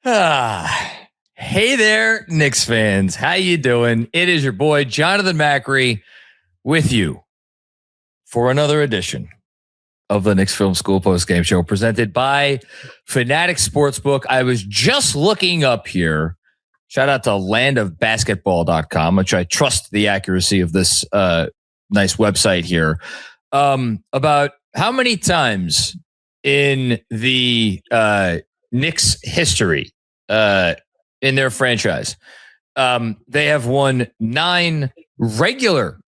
Hey there, Knicks fans. How you doing? It is your boy, Jonathan Macri, with you for another edition of the Knicks Film School Postgame Show presented by FANATICS Sportsbook. I was just looking up here. Shout out to landofbasketball.com, which I trust the accuracy of this nice website here, about how many times in the Knicks history in their franchise they have won 9 regular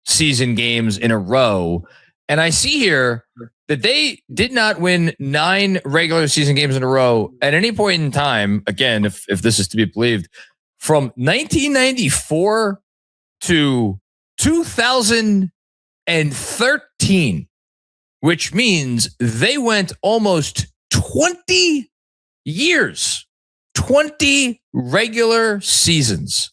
season games in a row. And I see here that they did not win 9 regular season games in a row at any point in time. Again, if this is to be believed, from 1994 to 2013, which means they went almost 20 years, 20 regular seasons,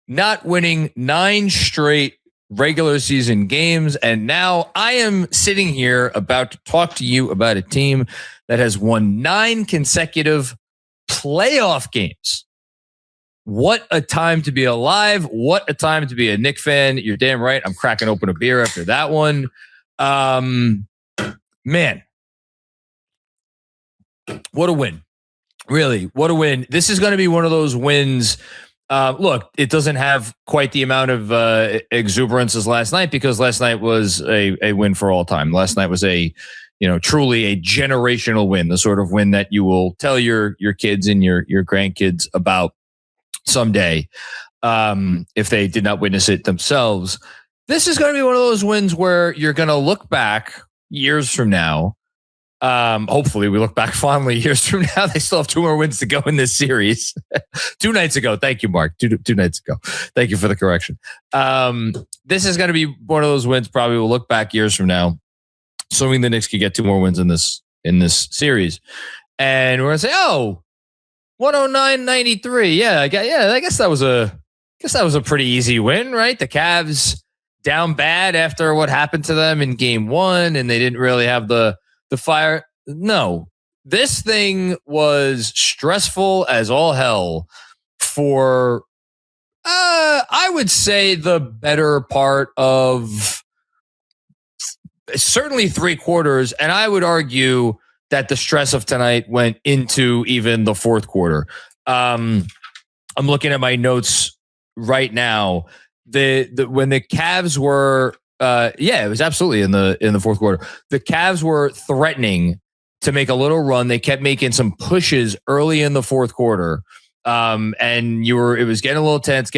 not winning 9 straight regular season games. And now I am sitting here about to talk to you about a team that has won 9 consecutive playoff games. What a time to be alive. What a time to be a Knicks fan. You're damn right. I'm cracking open a beer after that one. Man, what a win. Really, what a win. This is going to be one of those wins. Look, it doesn't have quite the amount of exuberance as last night, because last night was a win for all time. Last night was truly a generational win, the sort of win that you will tell your kids and your grandkids about someday, if they did not witness it themselves. This is going to be one of those wins where you're going to look back years from now. Hopefully we look back fondly years from now. They still have 2 more wins to go in this series. 2 nights ago. Thank you, Mark. Two nights ago. Thank you for the correction. This is going to be one of those wins. Probably we'll look back years from now, assuming the Knicks could get 2 more wins in this series. And we're going to say, 109-93. Yeah, I guess that was a pretty easy win, right? The Cavs down bad after what happened to them in game 1, and they didn't really have the fire. No, this thing was stressful as all hell for, I would say, the better part of certainly 3 quarters. And I would argue that the stress of tonight went into even the 4th quarter. I'm looking at my notes right now. When the Cavs were, it was absolutely in the 4th quarter. The Cavs were threatening to make a little run. They kept making some pushes early in the 4th quarter. And it was getting a little tense.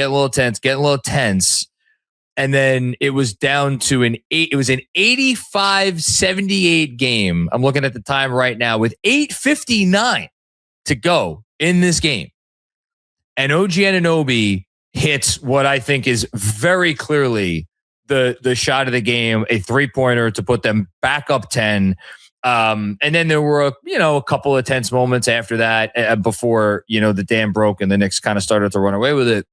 And then it was down to an 85-78 game. I'm looking at the time right now with 8:59 to go in this game. And OG Anunoby hits what I think is very clearly the shot of the game, a 3-pointer to put them back up 10. And then there were a couple of tense moments after that before the dam broke and the Knicks kind of started to run away with it.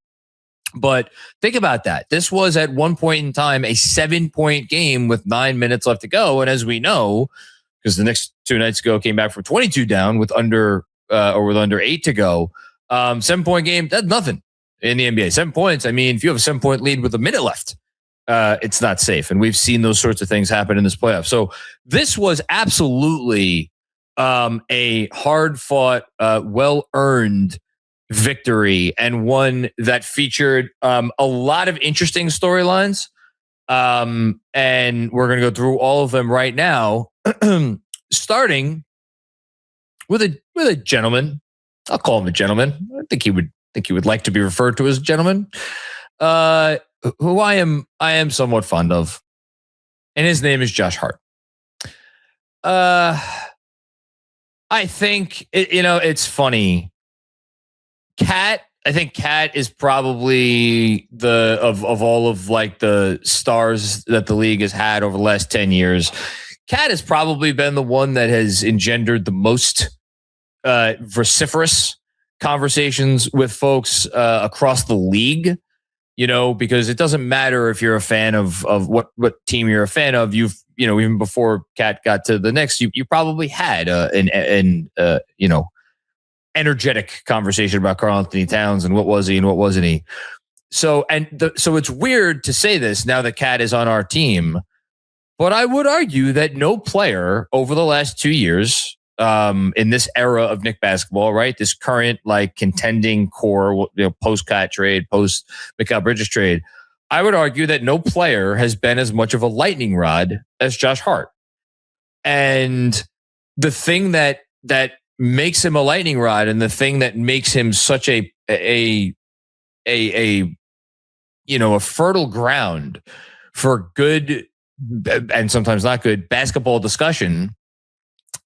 But think about that. This was at one point in time a 7-point game with 9 minutes left to go. And as we know, because the Knicks 2 nights ago came back from 22 down with under 8 to go, 7-point game, that's nothing in the NBA. 7 points. I mean, if you have a 7-point lead with a minute left, it's not safe. And we've seen those sorts of things happen in this playoff. So this was absolutely a hard-fought, well-earned victory, and one that featured a lot of interesting storylines. And we're going to go through all of them right now, starting with a gentleman. I'll call him a gentleman. I think he would like to be referred to as a gentleman. Who I am somewhat fond of, and his name is Josh Hart. I think it's funny. I think Cat is probably of all of like the stars that the league has had over the last 10 years. Cat has probably been the one that has engendered the most vociferous conversations with folks across the league. Because it doesn't matter if you're a fan of what team you're a fan of. Even before Cat got to the Knicks, you probably had an energetic conversation about Karl-Anthony Towns and what was he and what wasn't he. So it's weird to say this now that Cat is on our team, but I would argue that no player over the last 2 years in this era of Knick basketball, right? This current like contending core, post Cat trade, post Mikal Bridges trade, I would argue that no player has been as much of a lightning rod as Josh Hart. And the thing that makes him a lightning rod, and the thing that makes him such a fertile ground for good and sometimes not good basketball discussion,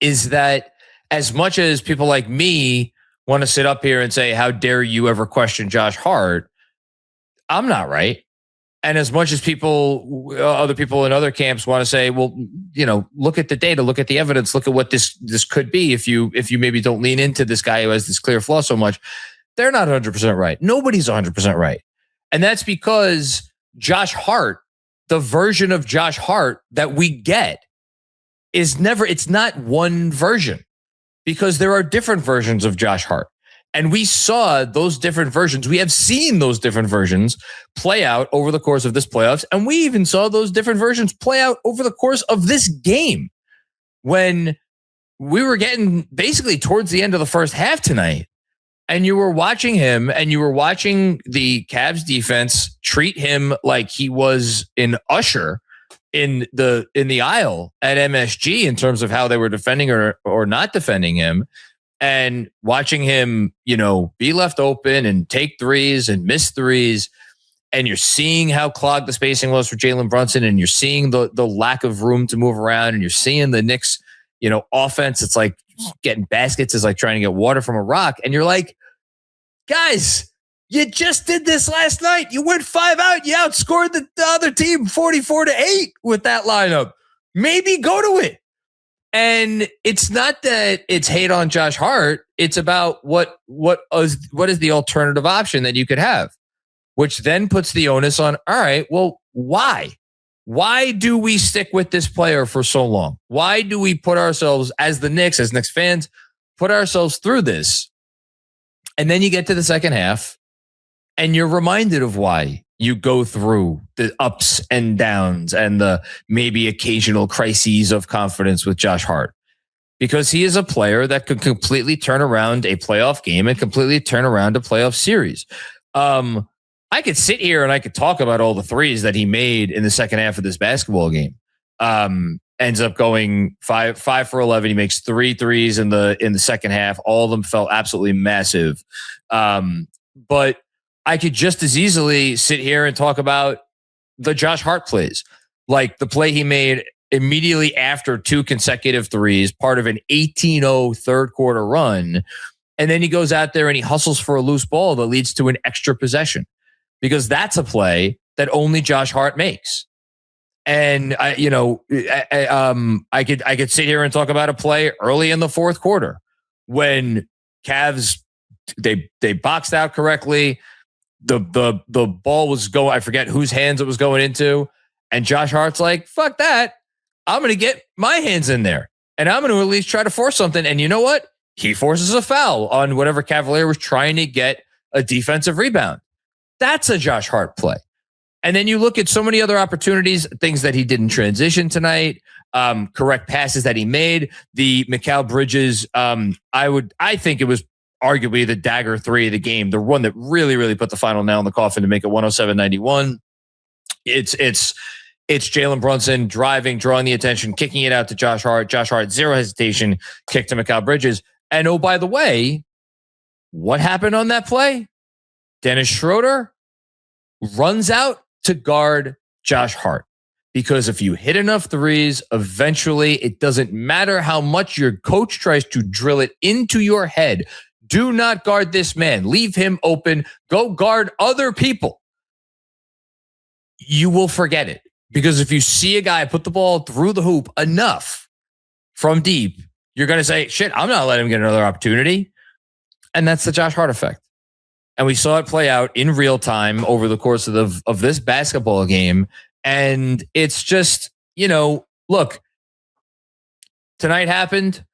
is that as much as people like me want to sit up here and say, how dare you ever question Josh Hart, I'm not right. And as much as other people in other camps want to say, well, look at the data, look at the evidence, look at what this could be if you maybe don't lean into this guy who has this clear flaw so much, they're not 100% right. Nobody's 100% right. And that's because Josh Hart, the version of Josh Hart that we get it's not one version, because there are different versions of Josh Hart. And we saw those different versions. We have seen those different versions play out over the course of this playoffs. And we even saw those different versions play out over the course of this game, when we were getting basically towards the end of the first half tonight. And you were watching him, and you were watching the Cavs defense treat him like he was an usher in the aisle at MSG in terms of how they were defending or not defending him. And watching him, be left open and take threes and miss threes. And you're seeing how clogged the spacing was for Jalen Brunson. And you're seeing the lack of room to move around. And you're seeing the Knicks, offense. It's like getting baskets is like trying to get water from a rock. And you're like, guys, you just did this last night. You went 5 out. You outscored the other team 44-8 with that lineup. Maybe go to it. And it's not that it's hate on Josh Hart. It's about what is the alternative option that you could have, which then puts the onus on, all right, well, why? Why do we stick with this player for so long? Why do we put ourselves, as Knicks fans, put ourselves through this? And then you get to the second half and you're reminded of why you go through the ups and downs and the maybe occasional crises of confidence with Josh Hart, because he is a player that could completely turn around a playoff game and completely turn around a playoff series. I could sit here and I could talk about all the threes that he made in the second half of this basketball game. Ends up going 5 for 11. He makes 3 threes in the second half. All of them felt absolutely massive. But I could just as easily sit here and talk about the Josh Hart plays, like the play he made immediately after 2 consecutive threes, part of an 18-0 third quarter run. And then he goes out there and he hustles for a loose ball that leads to an extra possession, because that's a play that only Josh Hart makes. And I could sit here and talk about a play early in the fourth quarter when Cavs, they boxed out correctly. The ball was going, I forget whose hands it was going into. And Josh Hart's like, fuck that. I'm going to get my hands in there and I'm going to at least try to force something. And you know what? He forces a foul on whatever Cavalier was trying to get a defensive rebound. That's a Josh Hart play. And then you look at so many other opportunities, things that he did in transition tonight, correct passes that he made. The Mikal Bridges, I think it was arguably the dagger 3 of the game, the one that really, really put the final nail in the coffin to make it 107-91. It's Jalen Brunson driving, drawing the attention, kicking it out to Josh Hart. Josh Hart, zero hesitation, kick to Mikal Bridges. And oh, by the way, what happened on that play? Dennis Schroeder runs out to guard Josh Hart, because if you hit enough threes, eventually it doesn't matter how much your coach tries to drill it into your head. Do not guard this man. Leave him open. Go guard other people. You will forget it, because if you see a guy put the ball through the hoop enough from deep, you're going to say, shit, I'm not letting him get another opportunity. And that's the Josh Hart effect. And we saw it play out in real time over the course of this basketball game. And it's just, look, tonight happened.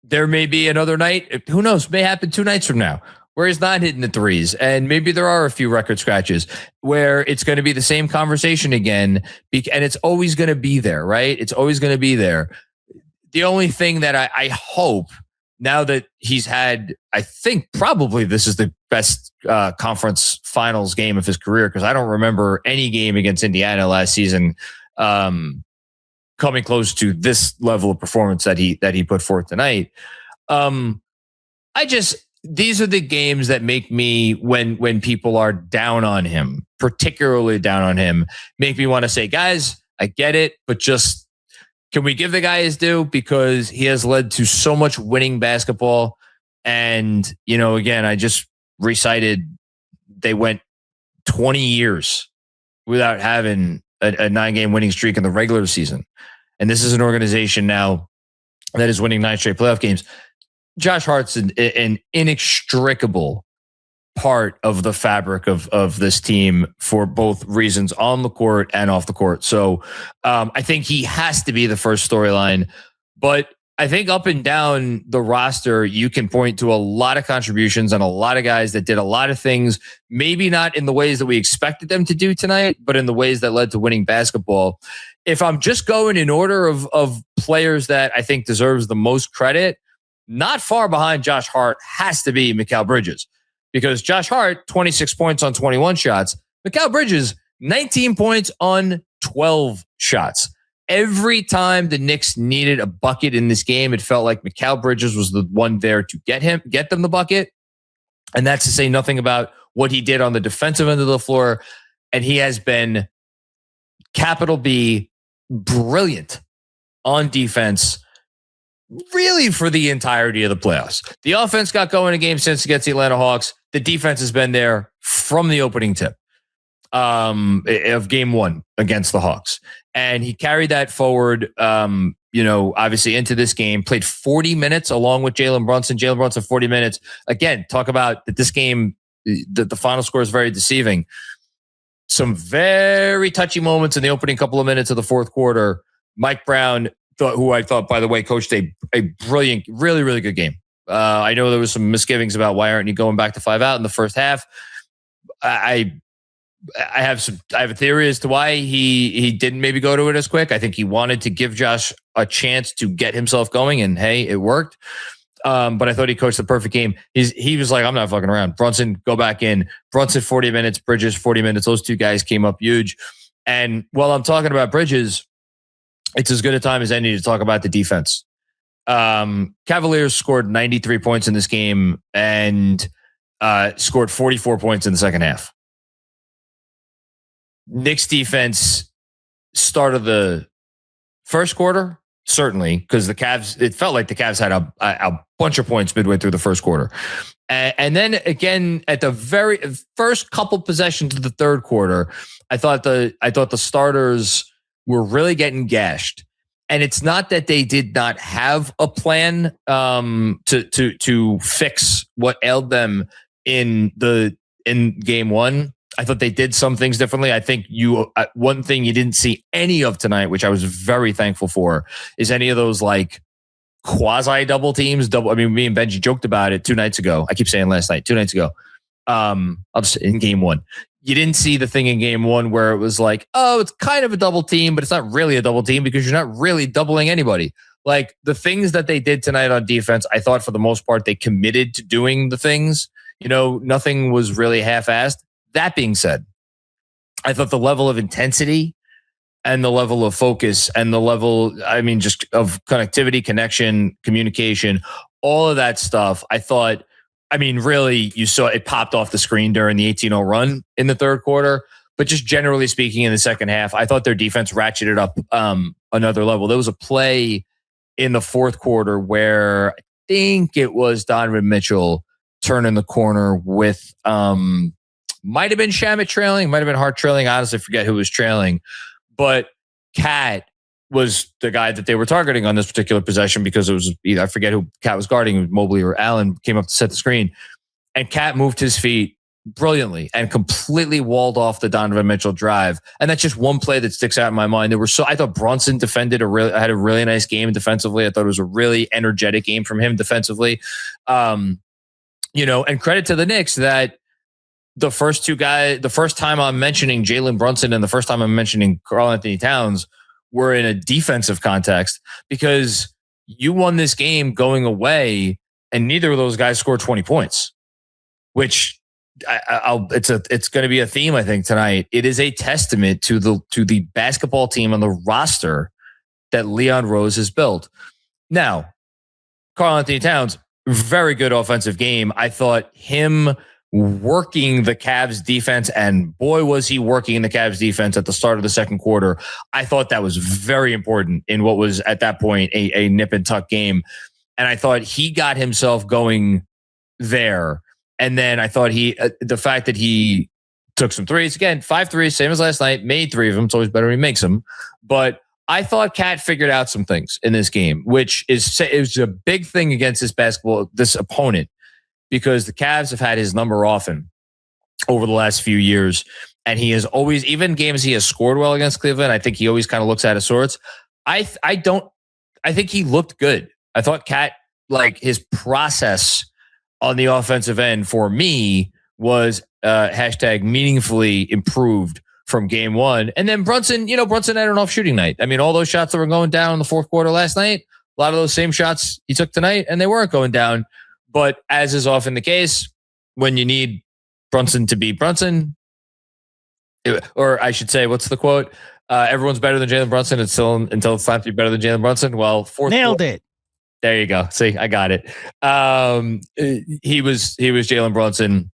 there may be another night. Who knows? May happen 2 nights from now where he's not hitting the threes. And maybe there are a few record scratches where it's going to be the same conversation again. And it's always going to be there, right? It's always going to be there. The only thing that I hope now that he's had, I think probably this is the best conference finals game of his career, because I don't remember any game against Indiana last season coming close to this level of performance that he put forth tonight. These are the games that make me, when people are down on him, particularly down on him, make me want to say, guys, I get it, but just, can we give the guy his due? Because he has led to so much winning basketball. And, again, I just recited, they went 20 years without having a 9-game winning streak in the regular season. And this is an organization now that is winning 9 straight playoff games. Josh Hart's an inextricable part of the fabric of this team for both reasons, on the court and off the court. So I think he has to be the first storyline. But I think up and down the roster, you can point to a lot of contributions and a lot of guys that did a lot of things, maybe not in the ways that we expected them to do tonight, but in the ways that led to winning basketball. If I'm just going in order of players that I think deserves the most credit, not far behind Josh Hart has to be Mikal Bridges. Because Josh Hart, 26 points on 21 shots. Mikal Bridges, 19 points on 12 shots. Every time the Knicks needed a bucket in this game, it felt like Mikal Bridges was the one there to get them the bucket. And that's to say nothing about what he did on the defensive end of the floor. And he has been, capital B, brilliant on defense, really for the entirety of the playoffs. The offense got going in game 6 against the Atlanta Hawks. The defense has been there from the opening tip of game 1 against the Hawks. And he carried that forward, obviously into this game, played 40 minutes along with Jalen Brunson. Jalen Brunson, 40 minutes. Again, talk about that this game, the final score is very deceiving. Some very touchy moments in the opening couple of minutes of the fourth quarter. Mike Brown, who I thought, by the way, coached a brilliant, really, really good game. I know there was some misgivings about why aren't you going back to 5 out in the first half. I have a theory as to why he didn't maybe go to it as quick. I think he wanted to give Josh a chance to get himself going, and hey, it worked. But I thought he coached the perfect game. He was like, I'm not fucking around. Brunson, go back in. Brunson, 40 minutes. Bridges, 40 minutes. Those two guys came up huge. And while I'm talking about Bridges, it's as good a time as any to talk about the defense. Cavaliers scored 93 points in this game and scored 44 points in the second half. Knicks defense started the first quarter, certainly, because the Cavs, it felt like the Cavs had a bunch of points midway through the first quarter. And then again, at the very first couple possessions of the third quarter, I thought the starters were really getting gashed. And it's not that they did not have a plan to fix what ailed them in game 1. I thought they did some things differently. I think one thing you didn't see any of tonight, which I was very thankful for, is any of those like quasi double teams. Me and Benji joked about it 2 nights ago. I keep saying last night, 2 nights ago. In game 1. You didn't see the thing in game 1 where it was like, oh, it's kind of a double team, but it's not really a double team because you're not really doubling anybody. Like the things that they did tonight on defense, I thought for the most part, they committed to doing the things. Nothing was really half-assed. That being said, I thought the level of intensity and the level of focus and the level, just of connectivity, connection, communication, all of that stuff, I thought, really, you saw it popped off the screen during the 18-0 run in the third quarter. But just generally speaking, in the second half, I thought their defense ratcheted up another level. There was a play in the fourth quarter where I think it was Donovan Mitchell turning the corner with, might have been Shamet trailing, might have been Hart trailing. I honestly forget who was trailing. But Cat was the guy that they were targeting on this particular possession because it was either, I forget who Cat was guarding, it was Mobley or Allen, came up to set the screen. And Cat moved his feet brilliantly and completely walled off the Donovan Mitchell drive. And that's just one play that sticks out in my mind. I thought Brunson had a really nice game defensively. I thought it was a really energetic game from him defensively. And credit to the Knicks that the first time I'm mentioning Jalen Brunson and the first time I'm mentioning Karl-Anthony Towns were in a defensive context, because you won this game going away and neither of those guys scored 20 points, which it's going to be a theme, I think, tonight. It is a testament to the basketball team on the roster that Leon Rose has built. Now, Karl-Anthony Towns, very good offensive game. I thought him working the Cavs defense, and boy, was he working the Cavs defense at the start of the second quarter. I thought that was very important in what was at that point a nip and tuck game. And I thought he got himself going there. And then I thought the fact that he took some threes, again, 5 threes, same as last night, made 3 of them. It's always better when he makes them. But I thought Cat figured out some things in this game, which is a big thing against this opponent, because the Cavs have had his number often over the last few years. And he has always, even games he has scored well against Cleveland, I think he always kind of looks out of sorts. I think he looked good. I thought Cat, like, his process on the offensive end for me was hashtag meaningfully improved from game one. And then Brunson had an off shooting night. I mean, all those shots that were going down in the fourth quarter last night, a lot of those same shots he took tonight, and they weren't going down. But as is often the case, when you need Brunson to be Brunson, or I should say, what's the quote? Everyone's better than Jalen Brunson until it's time to be better than Jalen Brunson. Well, nailed it. There you go. See, I got it. He was Jalen Brunson.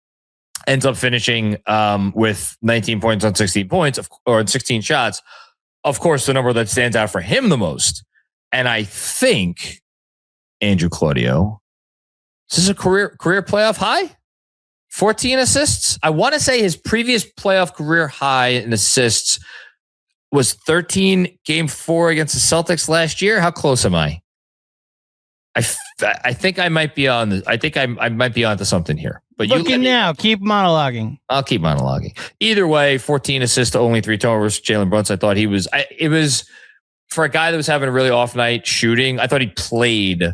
Ends up finishing with 19 points on 16 points, or 16 shots. Of course, the number that stands out for him the most, and I think Andrew Claudio, this is a career playoff high. 14 assists. I want to say his previous playoff career high in assists was 13, game 4 against the Celtics last year. How close am I? I think I might be on. I think I might be onto something here. But looking now, keep monologuing. I'll keep monologuing. Either way, 14 assists to only 3 turnovers. Jalen Brunson, I thought he was. It was for a guy that was having a really off night shooting. I thought he played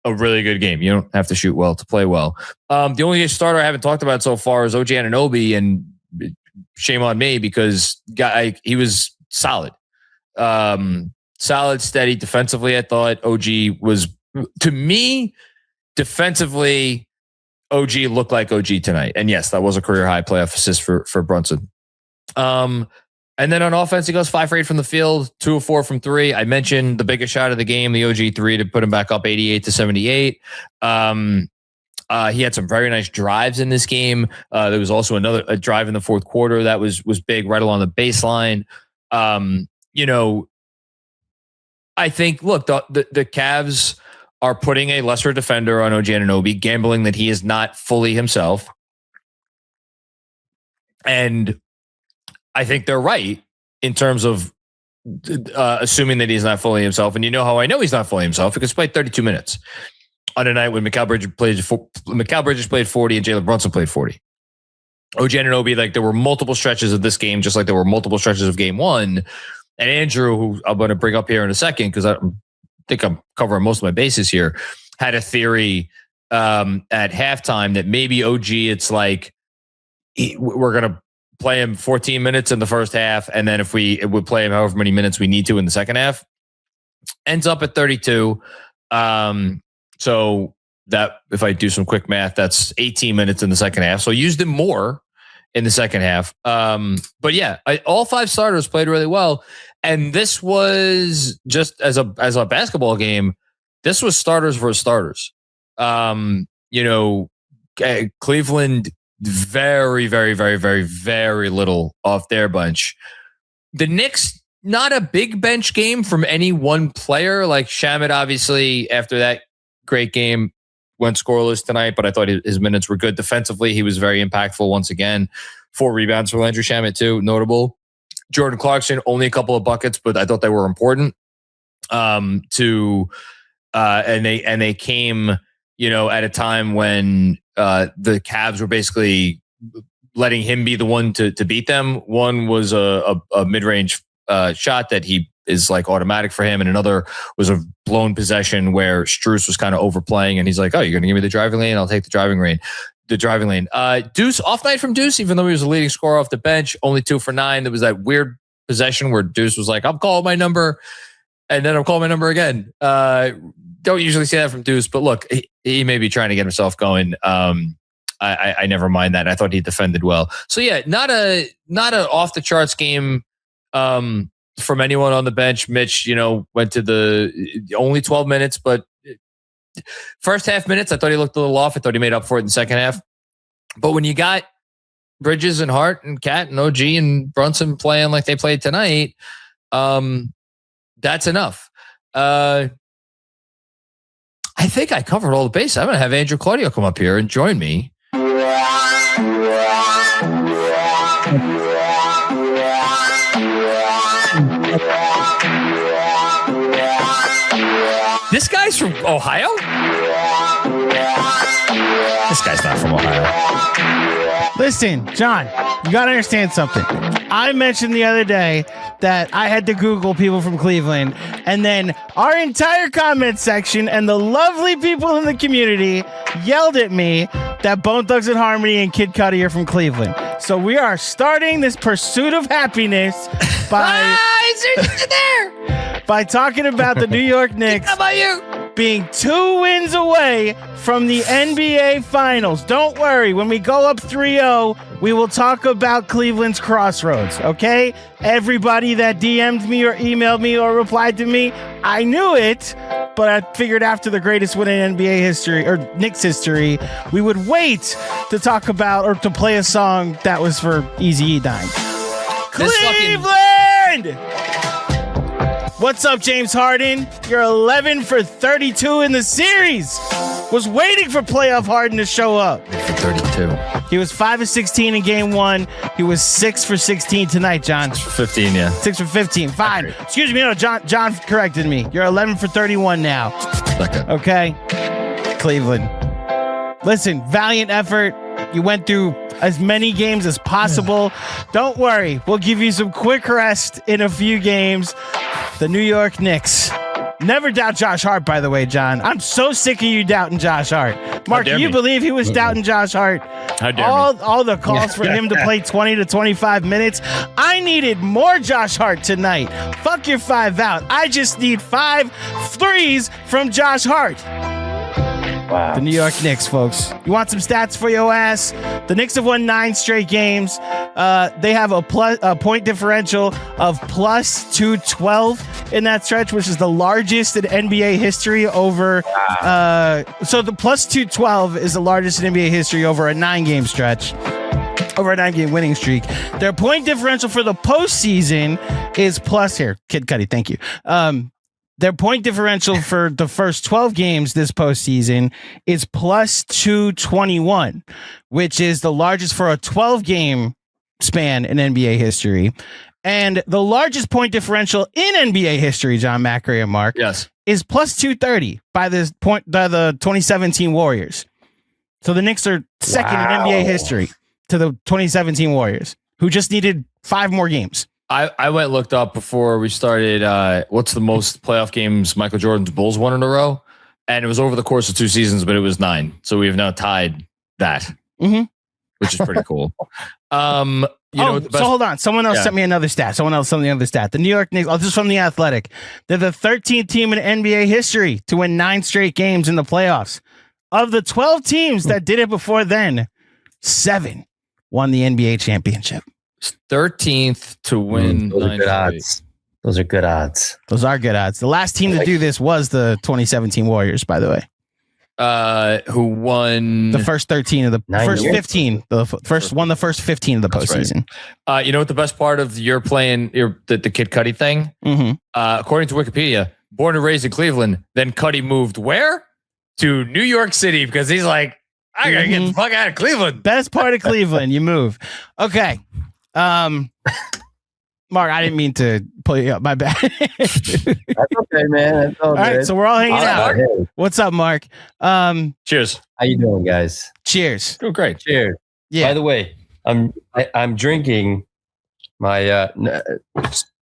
a really good game. You don't have to shoot well to play well. The only starter I haven't talked about so far is OG Anunoby, and shame on me because he was solid, steady defensively. I thought OG was. To me, defensively, OG looked like OG tonight. And yes, that was a career high playoff assist for Brunson. And then on offense, he goes 5 for 8 from the field, 2 of 4 from 3. I mentioned the biggest shot of the game, the OG 3 to put him back up 88-78. He had some very nice drives in this game. There was also a drive in the fourth quarter that was big, right along the baseline. I think, look, the Cavs are putting a lesser defender on OG Anunoby, gambling that he is not fully himself. And I think they're right in terms of assuming that he's not fully himself. And you know how I know he's not fully himself? Because he played 32 minutes on a night when Mikal Bridges played 40 and Jalen Brunson played 40. OG Anunoby, like, there were multiple stretches of this game, just like there were multiple stretches of game one. And Andrew, who I'm going to bring up here in a second, because I think I'm covering most of my bases here, had a theory at halftime that maybe OG, it's like we're going to play him 14 minutes in the first half, and then if we would play him however many minutes we need to in the second half, ends up at 32. So that, if I do some quick math, that's 18 minutes in the second half. So I used him more in the second half. But yeah, all 5 starters played really well. And this was just as a basketball game, this was starters versus starters. Cleveland, very, very, very, very, very little off their bench. The Knicks, not a big bench game from any one player. Like Shamet, obviously, after that great game, went scoreless tonight, but I thought his minutes were good. Defensively, he was very impactful once again. 4 rebounds for Landry Shamet too, notable. Jordan Clarkson, only a couple of buckets, but I thought they were important. And they came, at a time when the Cavs were basically letting him be the one to beat them. One was a mid-range shot that he is like automatic for him, and another was a blown possession where Strus was kind of overplaying, and he's like, "Oh, you're going to give me the driving lane? I'll take the driving lane." Deuce, off night from Deuce, even though he was the leading scorer off the bench, only 2 for 9. There was that weird possession where Deuce was like, "I'm calling my number," and then I'm calling my number again. Don't usually see that from Deuce, but look, he may be trying to get himself going. I never mind that. I thought he defended well. So yeah, not a off the charts game from anyone on the bench. Mitch, went to the only 12 minutes, but first half minutes, I thought he looked a little off. I thought he made up for it in the second half. But when you got Bridges and Hart and Cat and OG and Brunson playing like they played tonight, that's enough. I think I covered all the bases. I'm going to have Andrew Claudio come up here and join me. This guy's from Ohio? This guy's not from Ohio. Listen, John, you got to understand something. I mentioned the other day that I had to Google people from Cleveland, and then our entire comment section and the lovely people in the community yelled at me that Bone Thugs and Harmony and Kid Cudi are from Cleveland. So we are starting this pursuit of happiness by by talking about the New York Knicks being 2 wins away from the NBA Finals. Don't worry, when we go up 3-0, we will talk about Cleveland's crossroads, okay? Everybody that DM'd me or emailed me or replied to me, I knew it, but I figured after the greatest win in NBA history, or Knicks history, we would wait to talk about or to play a song that was for Eazy-E dying. Cleveland! What's up, James Harden? You're 11 for 32 in the series. Was waiting for playoff Harden to show up. For 32. He was 5 of 16 in game 1. He was 6 for 16 tonight, John. 6 for 15, yeah. 6 for 15. Fine. Excuse me. No, John corrected me. You're 11 for 31 now. Okay. Cleveland. Listen, valiant effort. You went through as many games as possible. Don't worry. We'll give you some quick rest in a few games. The New York Knicks. Never doubt Josh Hart, by the way, John. I'm so sick of you doubting Josh Hart. Mark, do you believe he was doubting Josh Hart? How dare all the calls for him to play 20 to 25 minutes. I needed more Josh Hart tonight. Fuck your 5 out. I just need 5 threes from Josh Hart. Wow. The New York Knicks, folks. You want some stats for your ass? The Knicks have won 9 straight games. They have a point differential of plus 212 in that stretch, which is the largest in NBA history over. So the plus 212 is the largest in NBA history over a 9-game stretch. Over a 9-game winning streak. Their point differential for the postseason is plus here. Kid Cudi, thank you. Their point differential for the first 12 games this postseason is plus 221, which is the largest for a 12-game span in NBA history. And the largest point differential in NBA history, John Macri and Mark, yes, is plus 230 by the 2017 Warriors. So the Knicks are second in NBA history to the 2017 Warriors, who just needed 5 more games. I went and looked up before we started what's the most playoff games Michael Jordan's Bulls won in a row, and it was over the course of 2 seasons, but it was 9. So we have now tied that, which is pretty cool. So hold on. Someone else sent me another stat. The New York Knicks, this is from The Athletic. They're the 13th team in NBA history to win 9 straight games in the playoffs. Of the 12 teams that did it before then, 7 won the NBA championship. 13th to win. Those are good odds. Those are good odds. Those are good odds. The last team to do this was the 2017 Warriors, by the way. Who won the first 13 of the first 15? Won the first 15 of the postseason. Right. You know what the best part of your playing the Kid Cudi thing? According to Wikipedia, born and raised in Cleveland, then Cudi moved where? To New York City because he's like, I gotta get the fuck out of Cleveland. Best part of Cleveland, you move. Okay. Mark, I didn't mean to pull you up. My bad. That's okay, man. That's all right, so we're all hanging out. Hey. What's up, Mark? Cheers. How you doing, guys? Cheers. Doing great. Cheers. Yeah. By the way, I'm drinking my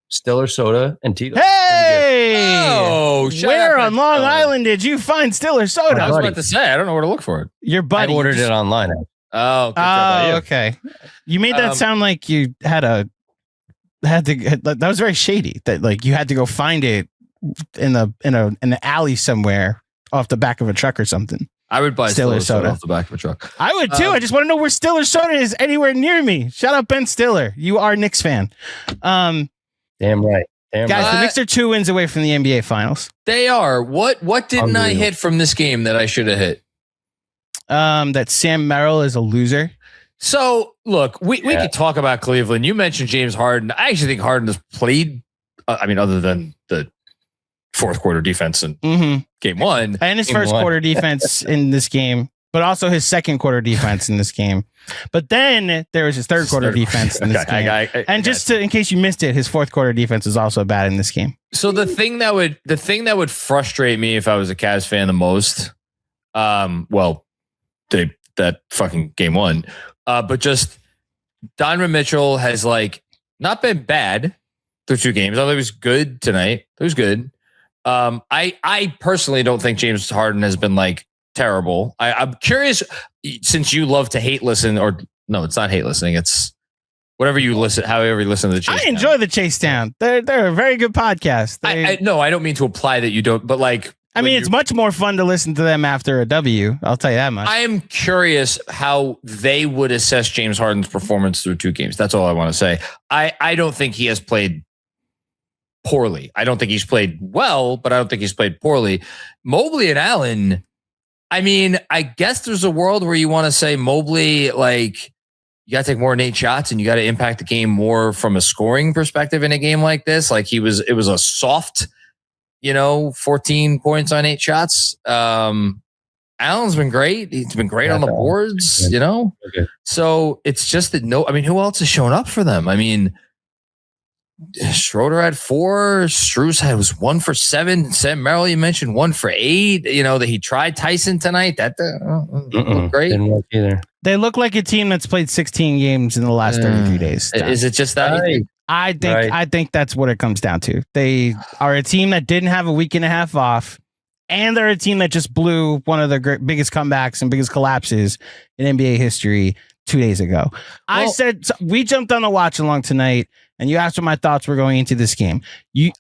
Stiller soda and Tito's. Hey! Oh, where on Long Island did you find Stiller soda? I was about to say, I don't know where to look for it. Your buddy. I ordered it online. Oh, okay. You made that sound like you had to. That was very shady. That like you had to go find it in an alley somewhere off the back of a truck or something. I would buy Stiller soda off the back of a truck. I would too. I just want to know where Stiller soda is anywhere near me. Shout out Ben Stiller. You are a Knicks fan. Damn right. Guys, the Knicks are 2 wins away from the NBA Finals. They are. What didn't I hit from this game that I should have hit? That Sam Merrill is a loser. So, look, we could talk about Cleveland. You mentioned James Harden. I actually think Harden has played, other than the fourth quarter defense in game one. And his first quarter defense in this game, but also his second quarter defense in this game. But then there was his third quarter defense in this game. And just in case you missed it, his fourth quarter defense is also bad in this game. So the thing that would frustrate me if I was a Cavs fan the most, that fucking game one, but just Donovan Mitchell has not been bad through 2 games. I thought he was good tonight. It was good. I personally don't think James Harden has been terrible. I'm curious, since you love to hate listen, or no, it's not hate listening. It's whatever you listen, however you listen to the Chase. I enjoy the Chase Down. They're a very good podcast. No, I don't mean to imply that you don't, but it's much more fun to listen to them after a W. I'll tell you that much. I am curious how they would assess James Harden's performance through 2 games. That's all I want to say. I don't think he has played poorly. I don't think he's played well, but I don't think he's played poorly. Mobley and Allen, I guess there's a world where you want to say Mobley, you got to take more than 8 shots and you got to impact the game more from a scoring perspective in a game like this. It was a soft, 14 points on 8 shots. Allen's been great. He's been great on the boards, Okay. So it's just that who else has shown up for them? Schroeder had 4. Strus was 1 for 7. Sam Merrill, you mentioned 1 for 8. That he tried Tyson tonight. That looked great. Didn't work either. They look like a team that's played 16 games in the last 33 days. Is it just that? Right. I think that's what it comes down to. They are a team that didn't have a week and a half off, and they're a team that just blew one of the biggest comebacks and biggest collapses in NBA history 2 days ago. We jumped on the watch along tonight, and you asked what my thoughts were going into this game.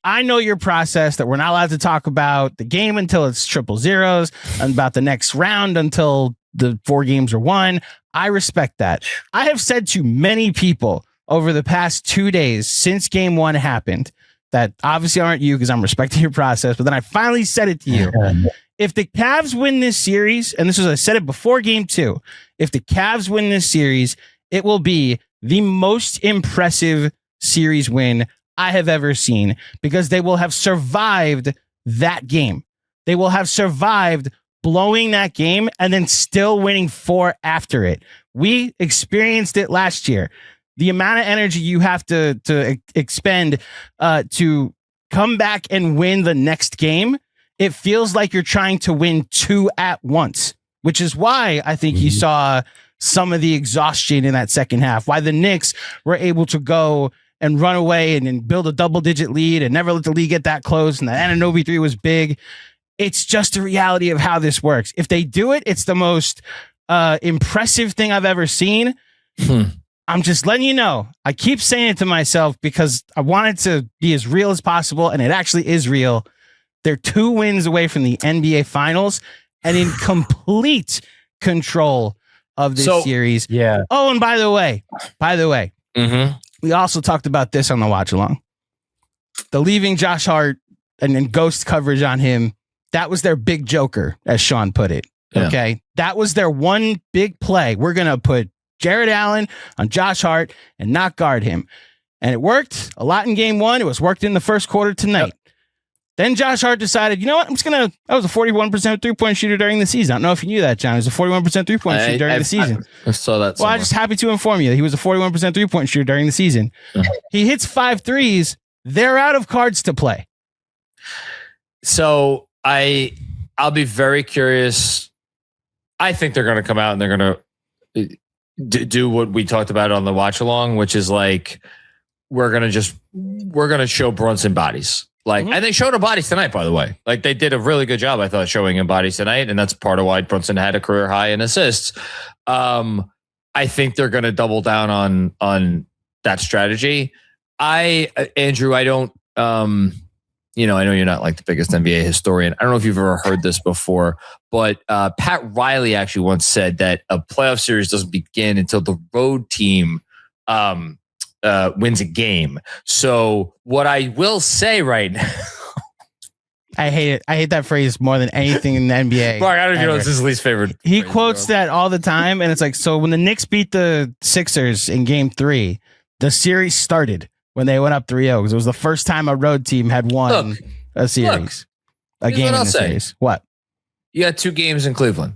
I know your process that we're not allowed to talk about the game until it's 000 and about the next round until the 4 games are won. I respect that. I have said to many people over the past 2 days since game 1 happened that obviously aren't you because I'm respecting your process, but then I finally said it to you. If the Cavs win this series, and I said it before game 2, if the Cavs win this series, it will be the most impressive series win I have ever seen because they will have survived that game. They will have survived blowing that game and then still winning 4 after it. We experienced it last year. The amount of energy you have to expend to come back and win the next game, it feels like you're trying to win 2 at once, which is why I think you saw some of the exhaustion in that second half, why the Knicks were able to go and run away and build a double-digit lead and never let the lead get that close, and the Anunoby 3 was big. It's just the reality of how this works. If they do it, it's the most impressive thing I've ever seen. I'm just letting you know. I keep saying it to myself because I want it to be as real as possible, and it actually is real. They're 2 wins away from the NBA Finals and in complete control of this series. Yeah. Oh, and by the way, we also talked about this on the watch along. The leaving Josh Hart and then ghost coverage on him. That was their big joker, as Sean put it. Okay. Yeah. That was their one big play. We're going to put Jared Allen on Josh Hart and not guard him. And it worked a lot in game 1. It was worked in the first quarter tonight. Yep. Then Josh Hart decided, you know what? I was a 41% 3-point shooter during the season. I don't know if you knew that, John. He was a 41% 3-point shooter during the season. I saw that somewhere. Well, I'm just happy to inform you that he was a 41% 3-point shooter during the season. He hits 5 threes. They're out of cards to play. So I'll be very curious. I think they're going to come out and they're going to do what we talked about on the watch along, which is like we're gonna show Brunson bodies. Like, and they showed him bodies tonight, by the way. Like, they did a really good job, I thought, showing him bodies tonight, and that's part of why Brunson had a career high in assists. I think they're going to double down on that strategy. Andrew, I don't, I know you're not like the biggest NBA historian. I don't know if you've ever heard this before, but Pat Riley actually once said that a playoff series doesn't begin until the road team wins a game. So what I will say right now, I hate it. I hate that phrase more than anything in the NBA. Mark, I don't even know it's his least favorite. He quotes that all the time, and it's like, so when the Knicks beat the Sixers in Game 3, the series started when they went up 3-0 because it was the first time a road team had won a series, a game in a series. What? You got 2 games in Cleveland.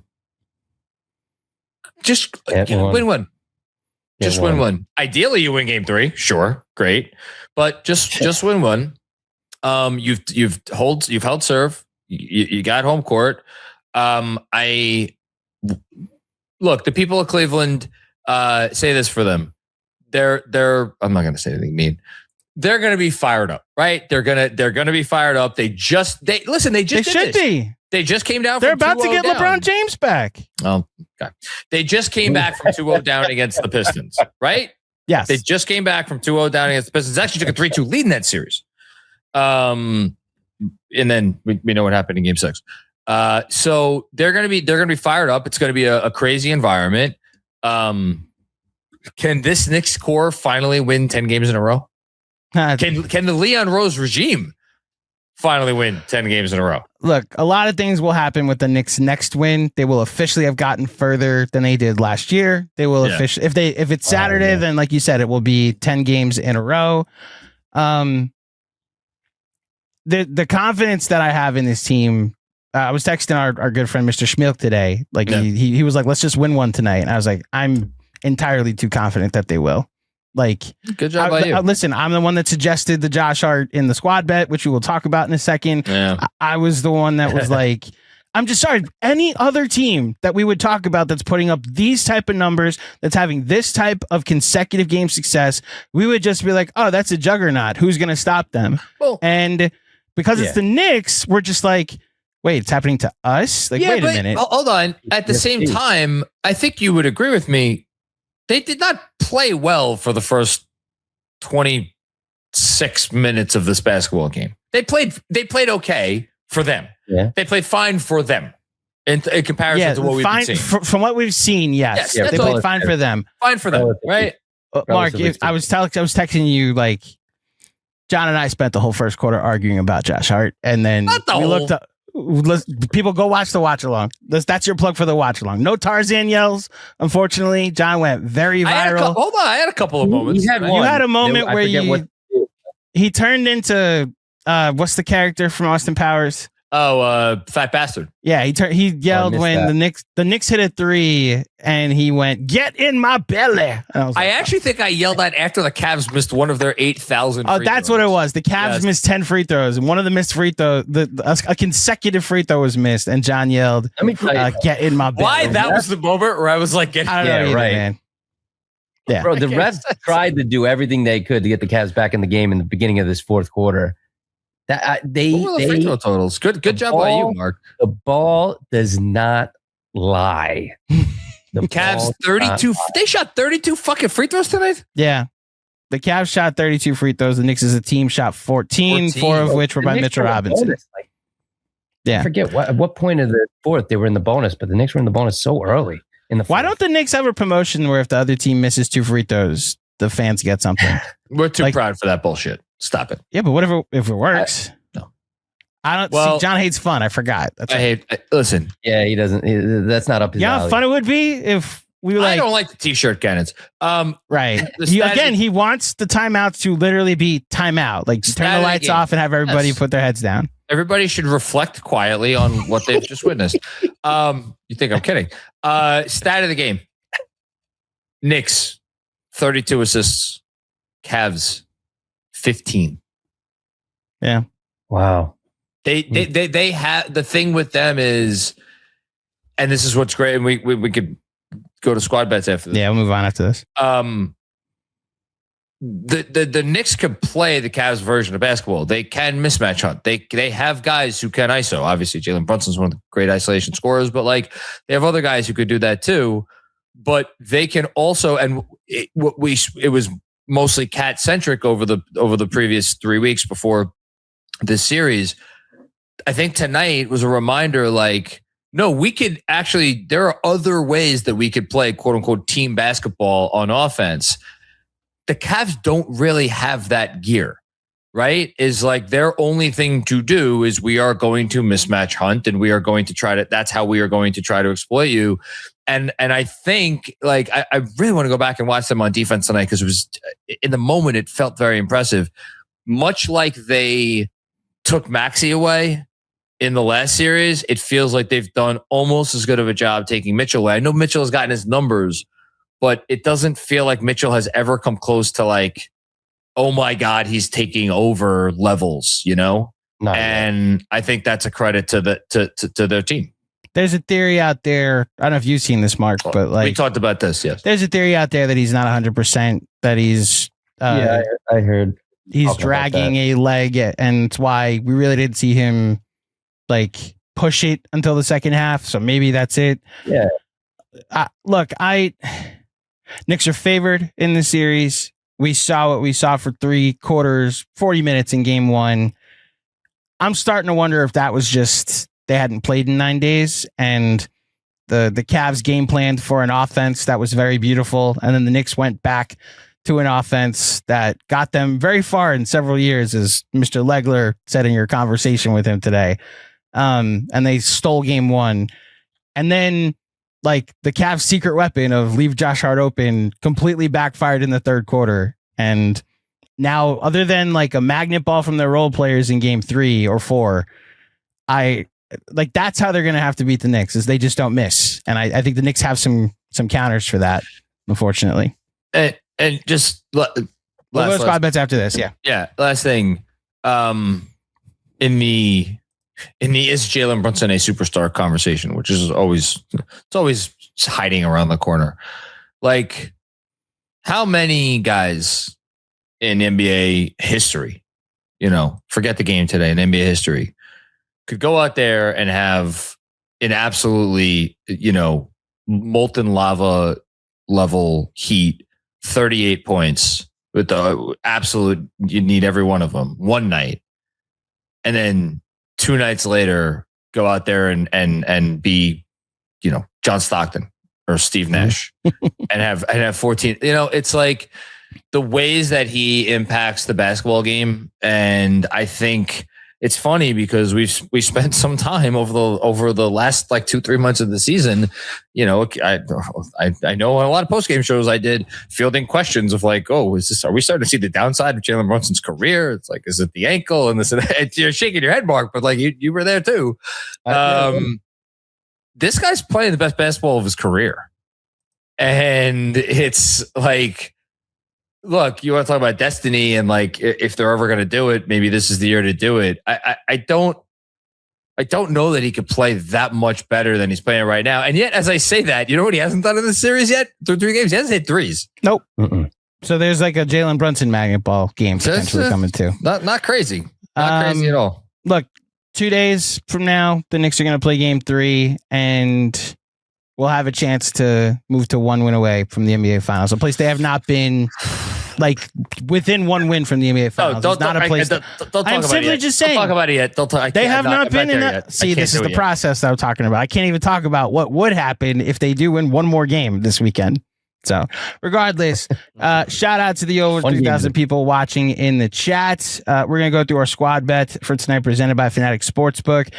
Just win one. Just win one. Ideally, you win Game 3. Sure, great, but just win one. You've held serve. You got home court. Look, the people of Cleveland say this for them. They're. I'm not going to say anything mean. They're going to be fired up, right? They're going to be fired up. They should be. They just came down. They're about to get LeBron James back. Oh, okay. They just came back from 2-0 down against the Pistons, right? Yes. They just came back from 2-0 down against the Pistons. Actually took a 3-2 lead in that series. And then we know what happened in Game 6. So they're going to be fired up. It's going to be a crazy environment. Can this Knicks core finally win 10 games in a row? Can the Leon Rose regime finally win 10 games in a row? Look, a lot of things will happen with the Knicks' next win. They will officially have gotten further than they did last year. They will officially, if it's Saturday, then like you said, it will be 10 games in a row. The confidence that I have in this team, I was texting our good friend Mr. Schmilk today. Like he was like, let's just win one tonight. And I was like, I'm entirely too confident that they will. Like, good job by you. Listen, I'm the one that suggested the Josh Hart in the squad bet, which we will talk about in a second. Yeah. I was the one that was like, I'm just sorry. Any other team that we would talk about that's putting up these type of numbers, that's having this type of consecutive game success, we would just be like, oh, that's a juggernaut. Who's going to stop them? Well, and because it's the Knicks, we're just like, wait, it's happening to us? Like, wait a minute. Hold on. At the same time, I think you would agree with me. They did not play well for the first 26 minutes of this basketball game. They played okay for them. Yeah. They played fine for them in comparison to what we've been seeing. From what we've seen, yes. They played fine for them. Fine for them, right? Mark, I was texting you, like, John and I spent the whole first quarter arguing about Josh Hart, and then we looked up. People go watch the watch along. That's your plug for the watch along. No Tarzan yells. Unfortunately, John went very viral. Hold on, I had a couple of moments. You had a moment where he turned into what's the character from Austin Powers? Oh, Fat Bastard. Yeah, he yelled when the Knicks hit a 3 and he went, "Get in my belly." I actually think I yelled that after the Cavs missed one of their 8,000 Oh, that's what it was. The Cavs missed 10 free throws, and one of the missed free throws, a consecutive free throw was missed, and John yelled, "Let me tell you, get in my belly." Why? That was the moment where I was like, "Get I don't know either, man. Yeah, bro. The refs tried to do everything they could to get the Cavs back in the game in the beginning of this fourth quarter. That they free throw totals. Good job by you, Mark. The ball does not lie. The Cavs 32. They shot 32 fucking free throws tonight. Yeah, the Cavs shot 32 free throws. The Knicks as a team shot 14. 4 of which were by Mitchell Robinson. I forget at what point of the fourth they were in the bonus, but the Knicks were in the bonus so early in the fourth. Why don't the Knicks have a promotion where if the other team misses 2 free throws, the fans get something? We're too proud for that bullshit. Stop it. Yeah, but what if it works? No. I don't see. John hates fun. I forgot. Listen. Yeah, he doesn't. That's not up his alley. How fun it would be if we I don't like the t-shirt cannons. Right. He wants the timeouts to literally be timeout. Like turn the lights off and have everybody put their heads down. Everybody should reflect quietly on what they've just witnessed. You think I'm kidding? Stat of the game. Knicks 32 assists. Cavs 15. Yeah. Wow. They have the thing with them is, and this is what's great. And we could go to squad bets after this. Yeah, we'll move on after this. The Knicks could play the Cavs version of basketball. They can mismatch hunt. They have guys who can ISO. Obviously, Jalen Brunson's one of the great isolation scorers, but like they have other guys who could do that too. But they can also, and it was mostly cat centric over the previous 3 weeks before this series. I think tonight was a reminder, like, no, we could actually, there are other ways that we could play quote unquote team basketball on offense. The Cavs don't really have that gear, right? Is like their only thing to do is we are going to mismatch hunt and we are going to try to, that's how we are going to try to exploit you. And I think like, I really want to go back and watch them on defense tonight because it was in the moment, it felt very impressive. Much like they took Maxey away in the last series, it feels like they've done almost as good of a job taking Mitchell away. I know Mitchell has gotten his numbers, but it doesn't feel like Mitchell has ever come close to like, oh my God, he's taking over levels, you know? And I think that's a credit to their team. There's a theory out there. I don't know if you've seen this, Mark, but like we talked about this. Yes. There's a theory out there that he's not 100%, that he's, I heard he's dragging a leg, and it's why we really didn't see him like push it until the second half. So maybe that's it. Yeah. Look, Knicks are favored in the series. We saw what we saw for 3 quarters, 40 minutes in game 1. I'm starting to wonder if that was just they hadn't played in 9 days, and the Cavs game planned for an offense that was very beautiful, and then the Knicks went back to an offense that got them very far in several years, as Mr. Legler said in your conversation with him today. And they stole game 1, and then like the Cavs' secret weapon of leave Josh Hart open completely backfired in the third quarter. And now, other than like a magnet ball from their role players in game 3 or 4, that's how they're going to have to beat the Knicks, is they just don't miss. And I think the Knicks have some counters for that, unfortunately. And just we'll go to squad bets after this. Yeah. Yeah. Last thing, in the is Jalen Brunson a superstar conversation, which is always hiding around the corner. Like, how many guys in NBA history, forget the game today, in NBA history, could go out there and have an absolutely, molten lava level heat, 38 points with the absolute, you need every one of them one night. And then 2 nights later, go out there and be, John Stockton or Steve Nash and have 14. It's like the ways that he impacts the basketball game. And I think it's funny because we spent some time over the last like 2-3 months of the season. I know on a lot of postgame shows I did fielding questions of like, are we starting to see the downside of Jalen Brunson's career? It's like, is it the ankle and this and that? You're shaking your head, Mark, but like you were there too. This guy's playing the best basketball of his career. And it's like, look, you want to talk about destiny and like, if they're ever going to do it, maybe this is the year to do it. I don't know that he could play that much better than he's playing right now. And yet, as I say that, you know what he hasn't done in this series yet? Through 3 games, he hasn't hit threes. Nope. So there's like a Jalen Brunson magnet ball game potentially coming too. Not crazy. Not crazy at all. Look, 2 days from now, the Knicks are going to play game 3, and we'll have a chance to move to 1 win away from the NBA Finals, a place they have not been like within 1 win from the NBA Finals. Don't talk I'm simply just saying. Don't talk about it yet. They have not been in that. See, this is the process that I'm talking about. I can't even talk about what would happen if they do win 1 more game this weekend. So regardless, shout out to the over 3,000 people watching in the chat. We're going to go through our squad bet for tonight, presented by FANATICS Sportsbook.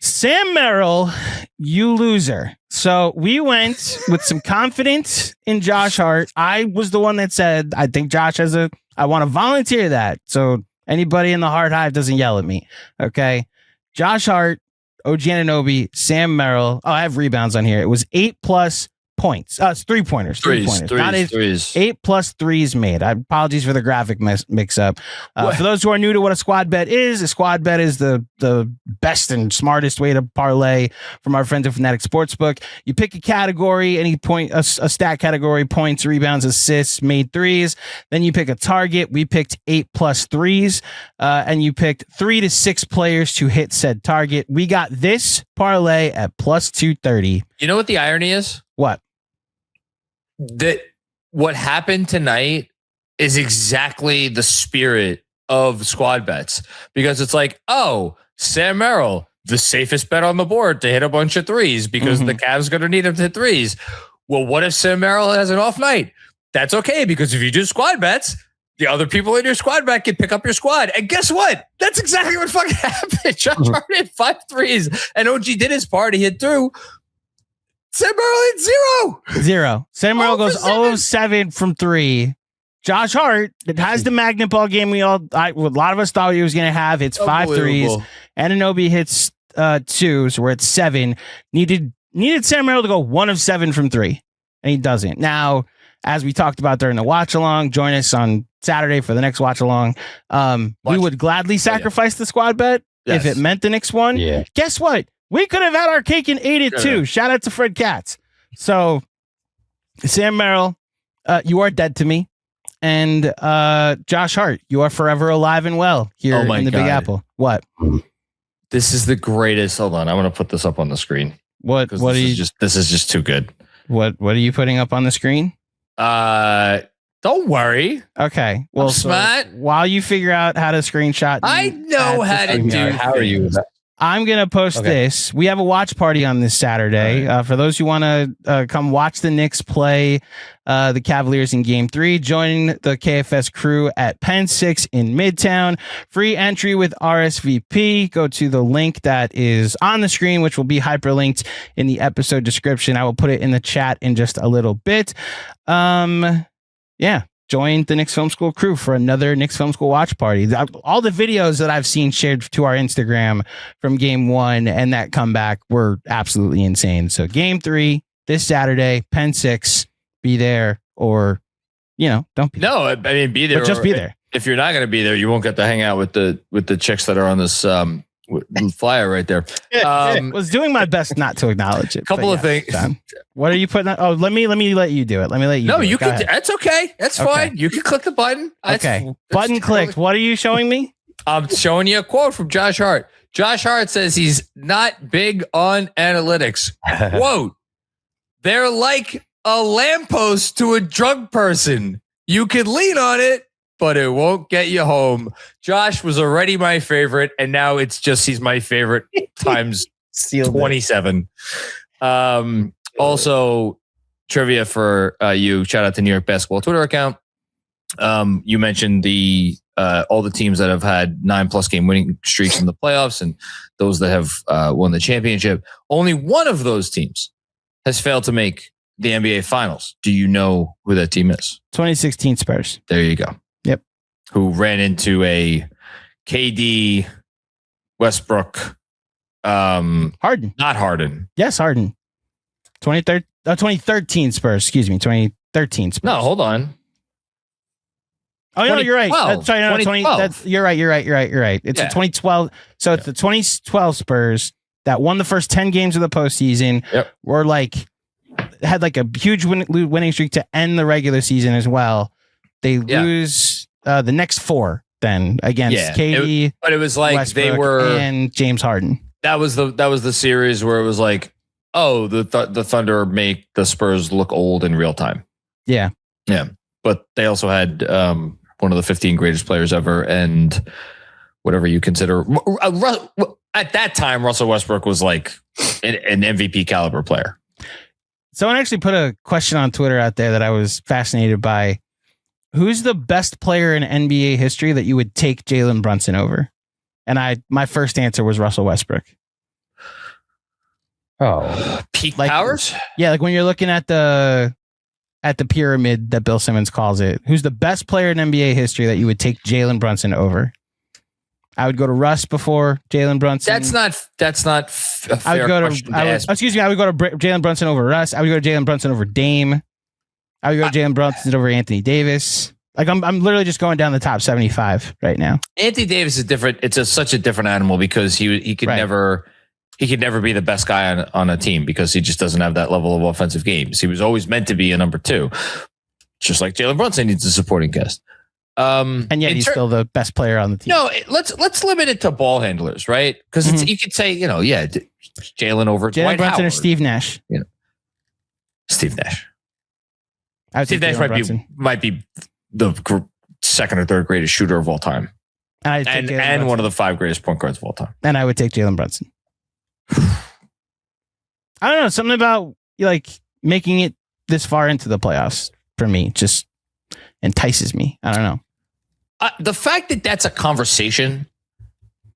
Sam Merrill, you loser. So we went with some confidence in Josh Hart. I was the one that said, I think Josh I want to volunteer that. So anybody in the Hart Hive doesn't yell at me. Okay. Josh Hart, OG Anunoby, Sam Merrill. Oh, I have rebounds on here. It was 8+ points. 3-pointers. Threes. 8 plus threes made. Apologies for the graphic mix up. For those who are new to what a squad bet is, the best and smartest way to parlay from our friends at FANATICS Sportsbook. You pick a category, a stat category, points, rebounds, assists, made threes. Then you pick a target. We picked 8 plus threes, and you picked 3 to 6 players to hit said target. We got this parlay at plus 230. You know what the irony is? What? That what happened tonight is exactly the spirit of squad bets, because it's like, oh, Sam Merrill, the safest bet on the board to hit a bunch of threes because the Cavs going to need him to hit threes. Well, what if Sam Merrill has an off night? That's okay, because if you do squad bets, the other people in your squad bet can pick up your squad. And guess what? That's exactly what fucking happened. Josh Hart hit 5 threes, and OG did his part. He hit through. Sam Merrill hit 0. Sam Merrill goes 0 of 7 from 3. Josh Hart, that has the magnet ball game a lot of us thought he was going to have, hits 5 threes. Anunoby hits 2, so we're at 7. Needed Sam Merrill to go 1 of 7 from 3, and he doesn't. Now, as we talked about during the watch along, join us on Saturday for the next watch along. We would gladly sacrifice the squad bet if it meant the Knicks won. Yeah. Guess what? We could have had our cake and ate it too. Shout out to Fred Katz. So, Sam Merrill, you are dead to me. And Josh Hart, you are forever alive and well here in the Big Apple. What? This is the greatest. Hold on, I want to put this up on the screen. What This is just too good. What are you putting up on the screen? Don't worry. Okay. Well, smart. While you figure out how to screenshot, I know how to do. How are you? I'm going to post this. We have a watch party on this Saturday. Right. For those who want to come watch the Knicks play the Cavaliers in Game 3, join the KFS crew at Pen 6 in Midtown. Free entry with RSVP. Go to the link that is on the screen, which will be hyperlinked in the episode description. I will put it in the chat in just a little bit. Join the Knicks Film School crew for another Knicks Film School watch party. All the videos that I've seen shared to our Instagram from Game 1 and that comeback were absolutely insane. So Game 3 this Saturday, Pen 6, be there, or don't be there. No, I mean be there. But just be there. If you're not going to be there, you won't get to hang out with the chicks that are on this flyer right there. Was doing my best not to acknowledge it. Couple of things. Done. What are you putting on? Oh, let me let you do it. Let me let you. No, you can. That's okay. That's fine. You can click the button. Okay. Button clicked. What are you showing me? I'm showing you a quote from Josh Hart. Josh Hart says he's not big on analytics. Quote: "They're like a lamppost to a drunk person. You can lean on it, but it won't get you home." Josh was already my favorite, and now it's just he's my favorite times 27. Also, trivia for you. Shout out to New York Basketball Twitter account. You mentioned all the teams that have had 9+ game winning streaks in the playoffs, and those that have won the championship. Only one of those teams has failed to make the NBA Finals. Do you know who that team is? 2016 Spurs. There you go. Yep. Who ran into a KD, Westbrook, Harden. Not Harden. Yes, Harden. 2013 Spurs. Excuse me. 2013 Spurs. No, hold on. Oh, no, you're right. Sorry, no, 2012. You're right. It's a 2012. So it's the 2012 Spurs that won the first 10 games of the postseason. Yep. Were had a huge winning streak to end the regular season as well. They lose the next 4 then against KD. But it was like Westbrook they were and James Harden. That was the series where it was like, oh, the Thunder make the Spurs look old in real time. Yeah. But they also had one of the 15 greatest players ever, and whatever you consider. At that time, Russell Westbrook was like an MVP caliber player. Someone actually put a question on Twitter out there that I was fascinated by. Who's the best player in NBA history that you would take Jalen Brunson over? And my first answer was Russell Westbrook. Oh, peak powers? Yeah, when you're looking at the pyramid that Bill Simmons calls it, who's the best player in NBA history that you would take Jalen Brunson over? I would go to Russ before Jalen Brunson. That's not a fair question to ask. Excuse me. I would go to Jalen Brunson over Russ. I would go to Jalen Brunson over Dame. I would go to Jalen Brunson over Anthony Davis. Like I'm literally just going down the top 75 right now. Anthony Davis is different. It's such a different animal because he could never be the best guy on a team because he just doesn't have that level of offensive games. He was always meant to be a number 2, just like Jalen Brunson needs a supporting cast. And yet he's still the best player on the team. No, let's limit it to ball handlers, right? Because you could say, Jalen over Jalen Brunson Howard. or Steve Nash. Steve Nash. Steve Nash might be the second or third greatest shooter of all time, and one of the 5 greatest point guards of all time. And I would take Jalen Brunson. I don't know, something about like making it this far into the playoffs for me just entices me. I don't know. The fact that that's a conversation,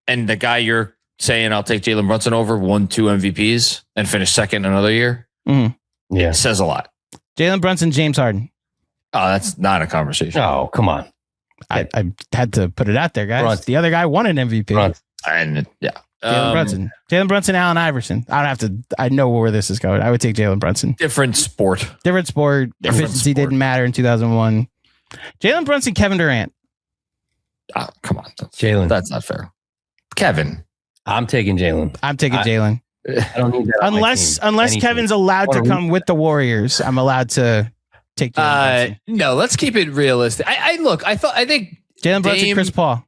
and the guy you're saying I'll take Jalen Brunson over won 2 MVPs and finished second another year, says a lot. Jalen Brunson, James Harden. Oh, that's not a conversation. Oh, come on. I had to put it out there, guys. Brunson. The other guy won an MVP. Brunson. And Jalen Brunson, Allen Iverson. I don't have to. I know where this is going. I would take Jalen Brunson. Different sport. Efficiency didn't matter in 2001. Jalen Brunson, Kevin Durant. Oh, come on. Jalen. That's not fair. Kevin. I'm taking Jalen. I'm taking Jalen. I don't need that. Unless Kevin's allowed to come with the Warriors, I'm allowed to take Jalen Brunson. No, let's keep it realistic. I think Jalen Brunson, Chris Paul.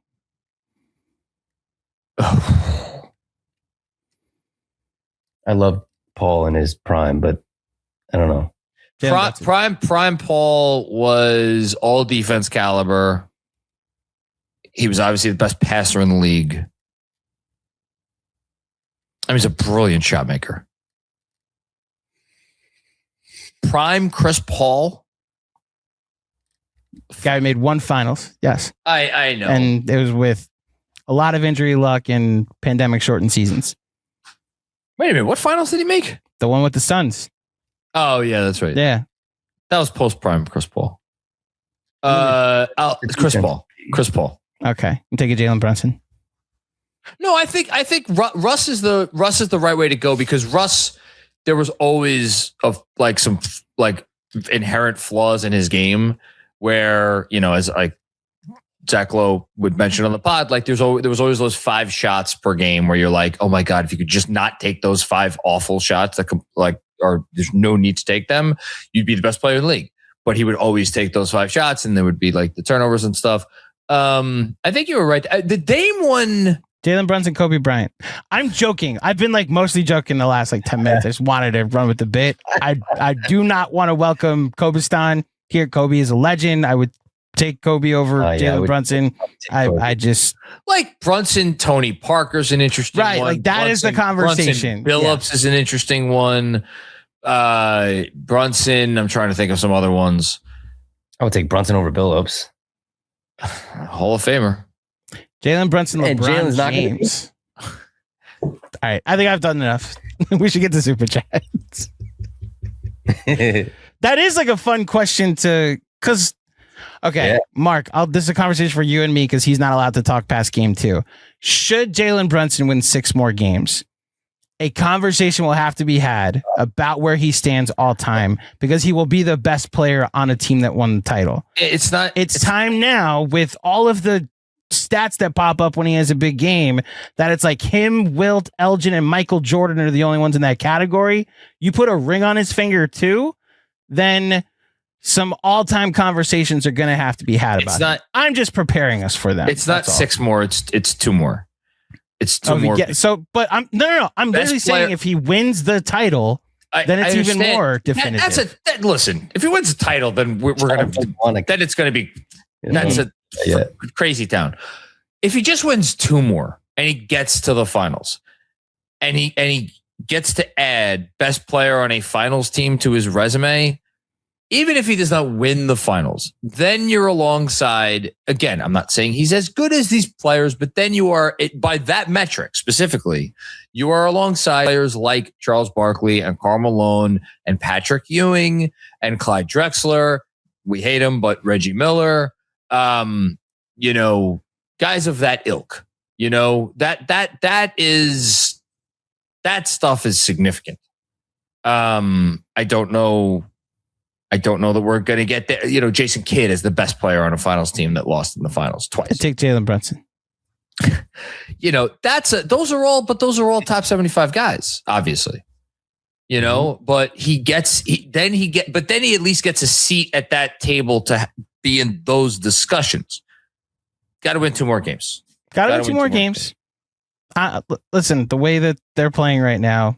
I love Paul in his prime, but I don't know. Prime Paul was all defense caliber. He was obviously the best passer in the league. I mean, he's a brilliant shot maker. Prime Chris Paul. Guy who made 1 finals. Yes. I know. And it was with a lot of injury luck and pandemic shortened seasons. Wait a minute. What finals did he make? The one with the Suns. Oh, yeah, that's right. Yeah. That was post-prime Chris Paul. Chris Paul. Okay. I'm taking Jalen Brunson. No, I think Russ is the right way to go because Russ, there was always some inherent flaws in his game where, as like Zach Lowe would mention on the pod, like there was always those 5 shots per game where you're like, oh my God, if you could just not take those 5 awful shots that or there's no need to take them, you'd be the best player in the league. But he would always take those 5 shots and there would be like the turnovers and stuff. I think you were right. The Dame one. Jalen Brunson, Kobe Bryant. I'm joking. I've been mostly joking the last 10 minutes. I just wanted to run with the bit. I do not want to welcome Kobe-stan here. Kobe is a legend. I would take Kobe over Jalen Brunson. I just like Brunson. Tony Parker's an interesting one. Right, that is the conversation. Billups is an interesting one. Brunson. I'm trying to think of some other ones. I would take Brunson over Billups. Hall of Famer. Jalen Brunson, LeBron James. All right, I think I've done enough. We should get to Super Chats. That is a fun question because, Mark, this is a conversation for you and me because he's not allowed to talk past game 2. Should Jalen Brunson win 6 more games, a conversation will have to be had about where he stands all time because he will be the best player on a team that won the title. It's time now with all of the stats that pop up when he has a big game that it's like him, Wilt, Elgin, and Michael Jordan are the only ones in that category. You put a ring on his finger too, then some all-time conversations are going to have to be had about it. I'm just preparing us for them. It's not 6 more. It's 2 more. It's 2 more. But I'm I'm literally saying if he wins the title, then it's even more definitive. Listen, if he wins the title, then we're going to. Then it's going to be. That's a crazy town. If he just wins 2 more and he gets to the finals, and he gets to add best player on a finals team to his resume, even if he does not win the finals, then you're alongside, again, I'm not saying he's as good as these players, but then you are, by that metric specifically, you are alongside players like Charles Barkley and Karl Malone and Patrick Ewing and Clyde Drexler. We hate him, but Reggie Miller, guys of that ilk. You know, that stuff is significant. I don't know that we're going to get there. You know, Jason Kidd is the best player on a finals team that lost in the finals twice. I take Jalen Brunson. You know, those are all top 75 guys, obviously. You know, but then he at least gets a seat at that table to be in those discussions. Got to win 2 more games. Got to win 2 more games. Listen, the way that they're playing right now,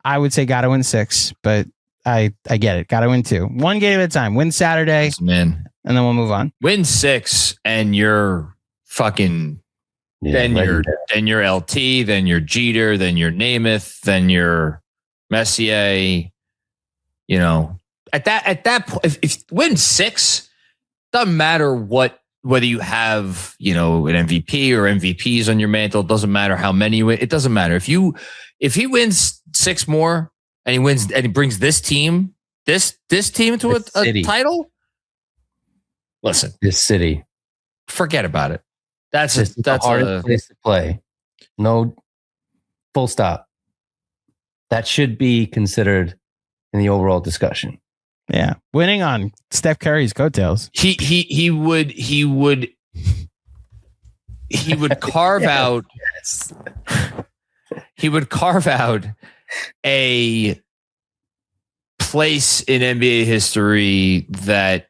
I would say got to win 6, but I get it. Got to win 2. 1 game at a time. Win Saturday, yes, man, and then we'll move on. Win 6, and you're fucking. Then you're LT, then you're Jeter, then you're Namath, then you're Messier. You know, at that point, if win 6, doesn't matter whether you have, you know, an MVP or MVPs on your mantle. It doesn't matter how many you win. It doesn't matter if he wins 6 more and he brings this team to a title. Listen, this city, forget about it. That's the hardest place to play. No, full stop. That should be considered in the overall discussion. Yeah, winning on Steph Curry's coattails. He would carve out. Yes. He would carve out a place in NBA history that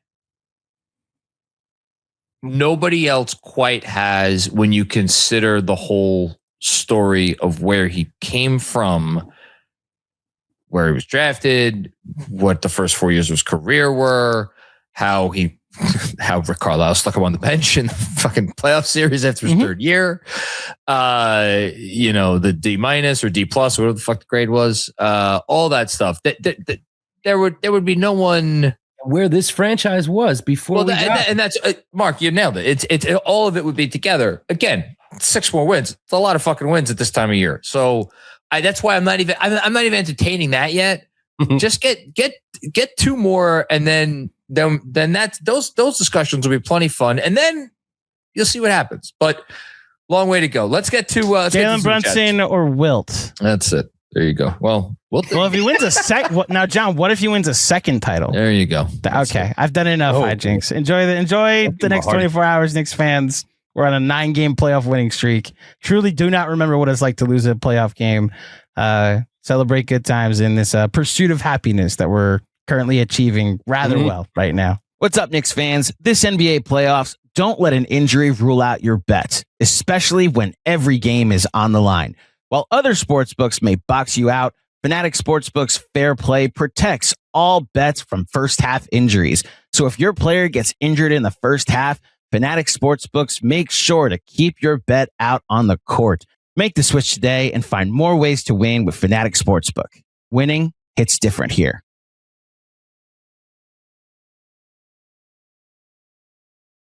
nobody else quite has when you consider the whole story of where he came from, where he was drafted, what the first 4 years of his career were, how Rick Carlisle stuck him on the bench in the fucking playoff series after his 3rd year. You know, the D- or D+, whatever the fuck the grade was, all that stuff. There would be no one where this franchise was before. Well, and that's Mark, you nailed it. It's all of it would be together. Again, 6 more wins. It's a lot of fucking wins at this time of year. So that's why I'm not even entertaining that yet. Just get 2 more, and then that's those discussions will be plenty fun, and then you'll see what happens. But long way to go. Let's get to Jalen Brunson or Wilt. That's it. There you go. Well, if he wins now, John, what if he wins a 2nd title? There you go. Okay, I've done enough hijinks. Enjoy the next 24 hours, Knicks fans. We're on a 9-game playoff winning streak. Truly do not remember what it's like to lose a playoff game. Celebrate good times in this pursuit of happiness that we're currently achieving rather well right now. What's up, Knicks fans? This NBA playoffs, don't let an injury rule out your bets, especially when every game is on the line. While other sportsbooks may box you out, Fanatics Sportsbook's Fair Play protects all bets from first half injuries. So if your player gets injured in the first half, Fanatics Sportsbooks make sure to keep your bet out on the court. Make the switch today and find more ways to win with Fanatics Sportsbook. Winning hits different here.